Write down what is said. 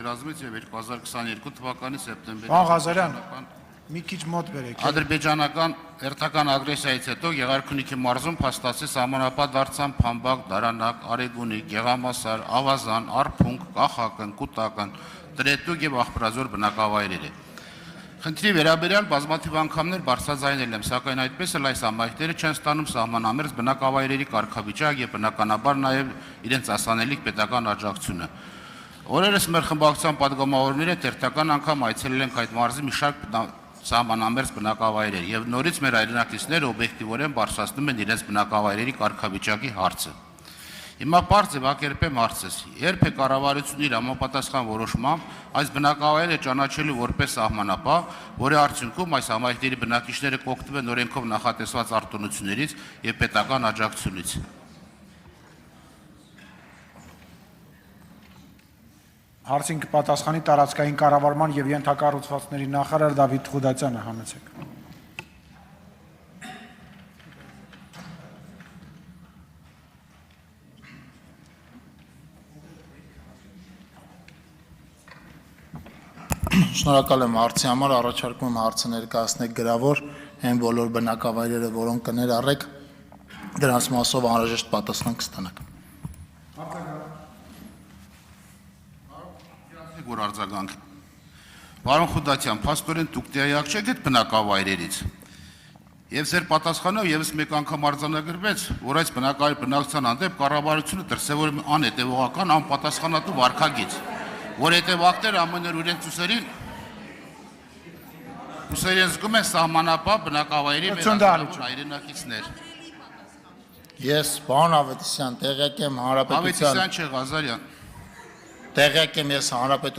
Երազմից եւ 2022 թվականի սեպտեմբերի Պարոն Ղազարյան, մի քիչ մոտ բերեք։ ադրբեջանական հերթական ագրեսիայից հետո Գեղարքունիքի մարզում փաստացի սահմանապատ դարձան Փամբակ, Դարանակ, Արեգունի, Գեղամասար, Ավազան, Արփունք, Կախակն, Կուտակն, Տրետուկ եւ Աղբրազոր բնակավայրերը։ Խնդրի վերաբերյալ բազմաթիվ անգամներ բարձրաձայնել եմ, սակայն այդպես էլ այս ամայքները չեն ստանում սահմանամերձ բնակավայրերի կարգավիճակ եւ բնականաբար նաեւ իրենց ասանելիք պետական աջակցությունը։ Օրերս մեր խմբակցության падգամավորները թերթական անգամ այցելել են այդ մարզի մի շարք սահմանամերձ բնակավայրեր եւ նորից մեր այրենակիցները օբյեկտիվորեն բարձրացնում են իրենց բնակավայրերի կարգավիճակի հարցը։ Հիմա բարձ ձևակերպեմ հարցս, երբ է կառավարությունը իր համապատասխան որոշմամբ այս բնակավայրերը ճանաչելու որպես սահմանապահ, որի արդյունքում այս համայնքների բնակիչները կօգտվեն օրենքով նախատեսված արտոնություններից եւ պետական աջակցությունից։ Հարցին կպատասխանի տարածքային կառավարման եւ ենթակառուցվածքների նախարար Դավիթ Թուղդատյանը, համեցեք։ Շնորհակալ եմ հարցի համար, առաջարկում եմ հարցը ներկայացնեք գրավոր, այն բոլոր բնակավայրերը, որոնք կներառեք, դրանց մասով անհրաժեշտ պատասխան կստանաք։ Որ արձագանք։ Պարոն Խուդատյան, փաստորեն դուք տեղյակ չեք այդ բնակավայրերից։ Եվ ձեր պատասխանով եւս մեկ անգամ արձանագրվեց, որ այս բնակչության հանդեպ կառավարությունը դրսևորում է անհետևողական, անպատասխանատու վարքագիծ, որ հետևակները ամեն օր իրենց ուսերին զգում են սահմանապահ բնակավայրի վերահսկողական հայրենակիցներ։ Ես, պարոն Ավետիսյան, տեղյակ եմ հանրապետության։ Ավետիսյան չէ, Ղազարյան։ Տեղյակ եմ ես հանրապետության